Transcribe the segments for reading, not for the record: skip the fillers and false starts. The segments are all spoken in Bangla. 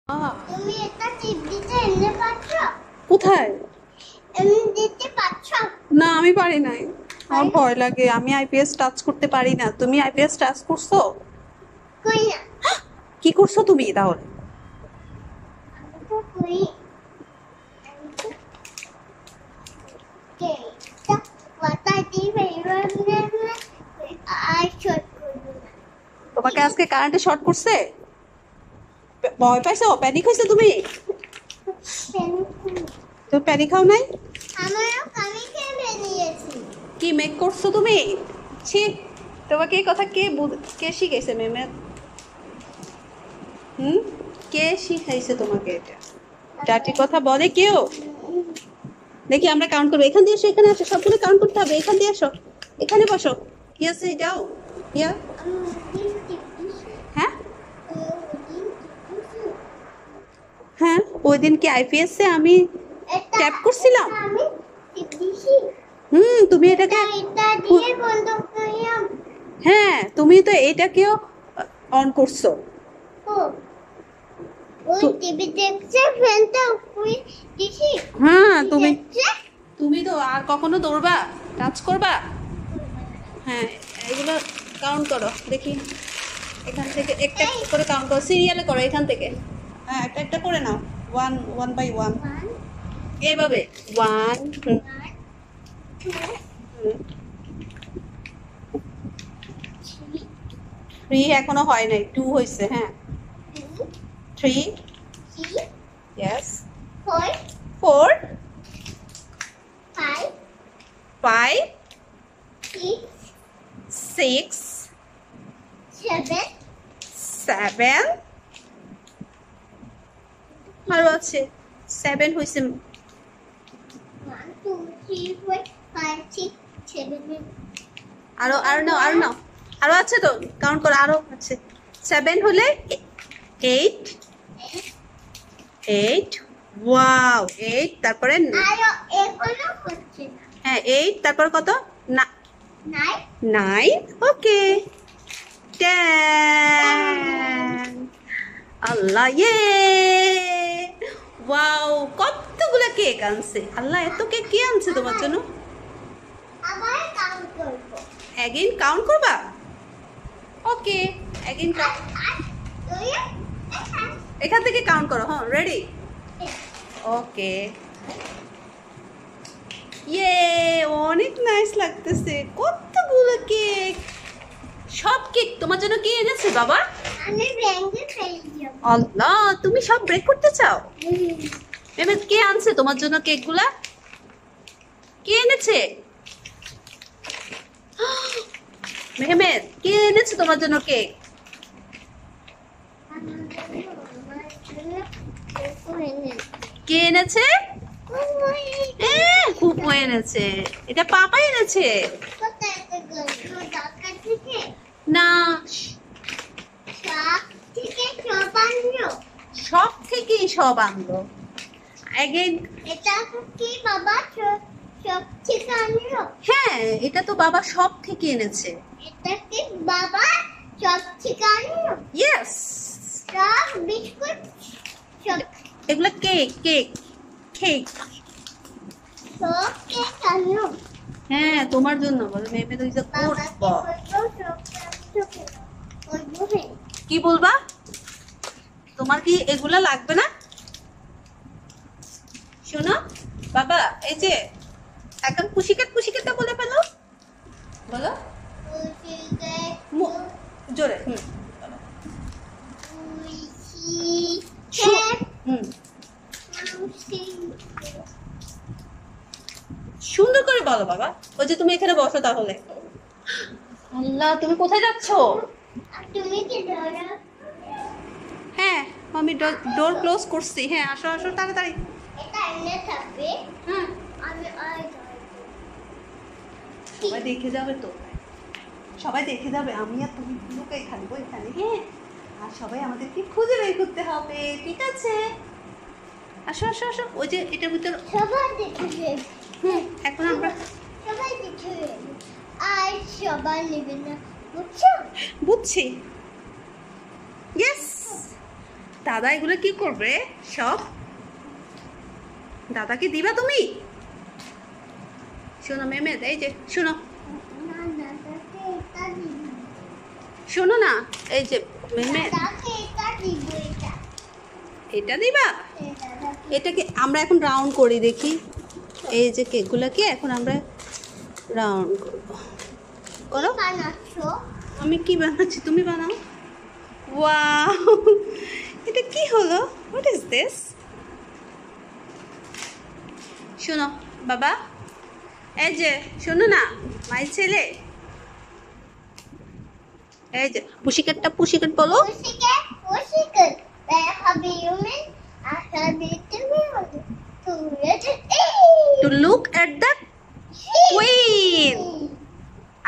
তুমি এটা টিপ দিতে এনে পাচ্ছো? কোথায়? এমনি দিতে পাচ্ছো? না আমি পারি নাই, আমার ভয় লাগে, আমি আইপিএস টাচ করতে পারি না। তুমি আইপিএস টাচ করছো? কই না, কি করছো তুমি তাহলে? আমি তো কই। কে তা কথা দিবে এমনি আর শর্ট করব না। তোমাকে আজকে কারেন্টে শর্ট করছে? ভয় পাইছো? প্যানিক হয়েছে তুমি? তুমি প্যানিক খাও নাই? আমারও আমি খেয়ে নিয়েছি। কি মেক করছো তুমি? ছি, তোমাকে এই কথা কে শিখাইছে মেমে? হুম, কে শিখাইছে তোমাকে এটা? ডাটি কথা বলে কেউ? দেখি আমরা কাউন্ট করবো। এখান দিয়ে এসো, এখানে আসো, সবগুলো কাউন্ট করতে হবে। এখান দিয়ে এসো, এখানে বসো। ইয়েস যাও। ইয়া, হ্যাঁ হ্যাঁ, ওই দিন কি আইপিএস এ আমি ট্যাপ করছিলাম? আমি টিপ দিছি। তুমি এটাকে এটা দিয়ে বন্ধ করিলাম। হ্যাঁ, তুমি তো এটাকেও অন করছো। ও ওই টিভি দেখছে, ফ্যানটা উপরে দিছি। হ্যাঁ, তুমি দেখছে? তুমি তো আর কখনো দৌড়বা, টাচ করবা? হ্যাঁ, এগুলো কাউন্ট করো দেখি। এখান থেকে একটা একটা করে কাউন্ট করো, সিরিয়ালে করো এখান থেকে। হ্যাঁ, একটা একটা করে নাও, ওয়ান ওয়ান বাই ওয়ান, এইভাবে। ওয়ান, 3 এখনো হয় নাই, 2 হয়েছে। হ্যাঁ, 3, ইয়েস, 4, 5, 6, 7, আরো আছে 7 হয়েছে। আরো আরো নাও, আরো নাও, আরো আছে তো, কাউন্ট করো, আরো আছে। 7 হলে 8, 8, ওয়াও 8, তারপরে হ্যাঁ 8, তারপর কত? না 9, ওকে 10। আল্লাহ, ইয়ে, ওয়াও, কতগুলো কেক আনছে আল্লাহ! এত কেক কে আনছে তোমার জন্য? এগেইন কাউন্ট করবা? ওকে, এগেইন এখান থেকে কাউন্ট করো। হ্যাঁ, রেডি? ওকে, ইয়ে, অনেক নাইস লাগতেছে, কতগুলো কেক। সব কেক তোমার জন্য কে এনেছে বাবা? আল্লাহ, তুমি সব ব্রেক করতে চাও? মেহমেদ, কে আনছে তোমার জন্য কেকগুলা? কে এনেছে? মেহমেদ, কে এনেছে তোমার জন্য কেক? কে এনেছে? ফুপু এনেছে। এটা পাপা এনেছে না? সব থেকেই সব আনলো। হ্যাঁ, এটা তো বাবা সব থেকে এনেছে। ইয়েস, এগুলো কেক, কেক, কেক। হ্যাঁ, তোমার জন্য। বলো মেমে তুই কি বলবা? তোমার কি এগুলা লাগবে না? শোনো বাবা, এই যে এখন পুশিকেট পুশিকেটটা বলে ফেলো, বলো জোরে। সুন্দর করে বলো বাবা। ওই যে তুমি এখানে বসো তাহলে। আল্লাহ, তুমি কোথায় যাচ্ছ? হ্যাঁ, আমি ডোর ক্লোজ করছি। হ্যাঁ, আসো আসো তাড়াতাড়ি। হ্যাঁ, সবাই দেখে যাবে তো, সবাই দেখে যাবে, আমি আর তুমি লুকাই থাকবো এখানে। হ্যাঁ, আর সবাই আমাদেরকে খুঁজে বের করতে হবে, ঠিক আছে? আসো আসো আসো, ওই যে এটার ভিতরে সবাই দেখে। এখন আমরা সবাই দেখে আর সবাই নেবে না, বুঝছো? বুঝছি। ইয়েস, দাদা এগুলো কি করবে সব? দাদাকে দিবা তুমি? শোনো মেমেদ, এই যে শোনো, না দাদাকে এটা দিব। শোনো না, এই যে মেমেদ, দাদাকে এটা দিব, এটা এটা দিবা? দাদাকে এটাকে আমরা এখন রাউন্ড করি দেখি। এই যে কেকগুলোকে এখন আমরা রাউন্ড করবো। করো। বানাচ্ছো? আমি কি বানাচ্ছি, তুমি বানাও। ওয়াও, এটা কি হলো? What is this? শোনো বাবা, এই যে শোনো না, মাই ছেলে, এই যে পুশিকেটটা, পুশিকেট বলো। Pussycat. Where have you been? I have been to to look at the queen.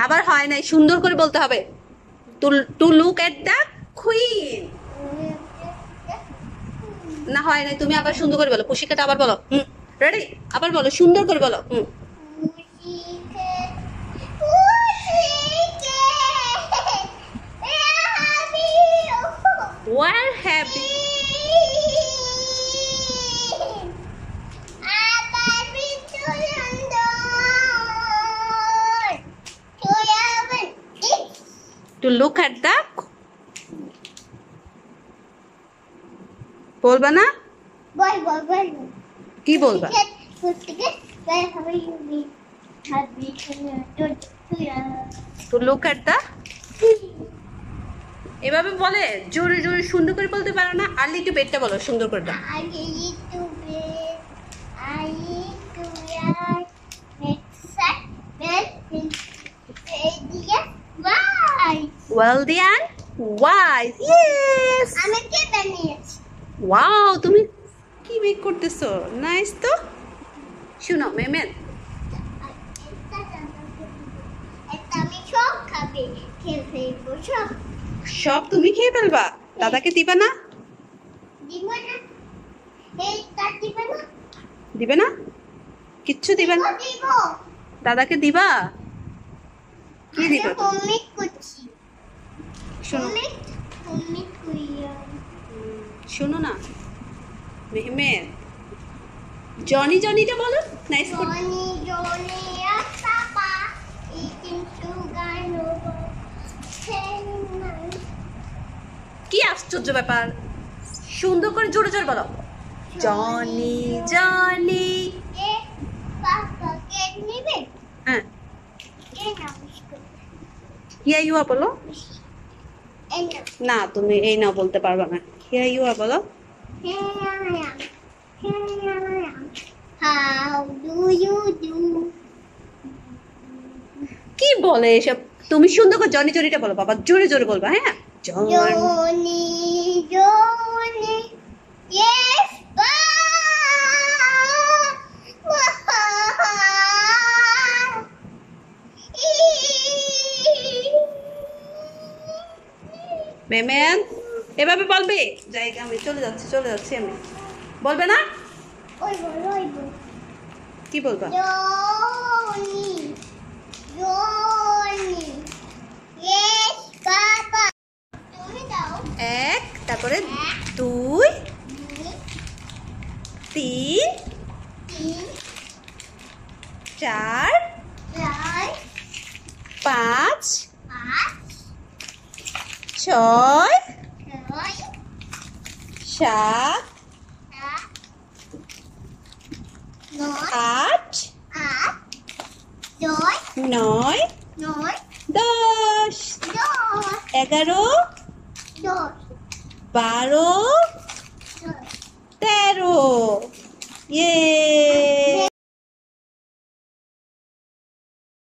আবার হয় নাই, সুন্দর করে বলতে হবে। To look at the queen. না হয় নাই, তুমি আবার সুন্দর করে বলো। পুশিকেট আবার বলো। রেডি? আবার বলো, সুন্দর করে বলো। Pussycat. Pussycat. Where have you Where have you? I've been to London. To London. To look at the বলবা না? Boy. কি বলবা? Pussycat. Where have you been? Have been to London. To London. To look at the, এভাবে বলে জোরে জোরে সুন্দর করে বলতে পারো না? আর্লি টু বেডটা বলো সুন্দর করে দাও। I need to bed. I need to ride. Next set. Bed. Why? Well done. Wise. Yes. আমি কে বানিয়েছি? ওয়াও, তুমি কি মেক করতেছো? নাইস তো। শুনো মেমেন, এটা আমি সব খাবে খেয়ে ফেলবো সব সব তুমি খেয়ে ফেলবা? দাদাকে দিবা না? দিব না এইটা দিব না দিবে না? কিচ্ছু দিবে না? দিব দাদাকে দিবা? কি দিবা? তুমি কুচি শোনো, তুমি কুইয়া শোনো না মেহমেদ, জনি জনিটা বলো। নাইস করে। জনি আসাপা ইটিং সুগার নোবো কি আশ্চর্য ব্যাপার, সুন্দর করে জোরে জোরে বলো। Johnny Johnny. এ পাপা কে নিবে হ্যাঁ, এ নমস্কার হিয়া ইউয়া বলো। এ না, তুমি এই না বলতে পারবা না। হিয়া ইউয়া বলো। How do you do? কি বলে এসব? তুমি সুন্দর করে জনি জনিটা বলো বাবা, জোরে জোরে বলবা। হ্যাঁ, জনি। Johnny. Yes, মেমেন এভাবে বলবে? জায়গা আমি চলে যাচ্ছি আমি। বলবে না? Oi, কি বলবা? Johnny. Yes, Papa. তুমি দাও এক, তারপরে দুই, তিন, চার, পাঁচ, ছয়, সাত, আট, নয়, 10, 11, 12, 13। ইয়ে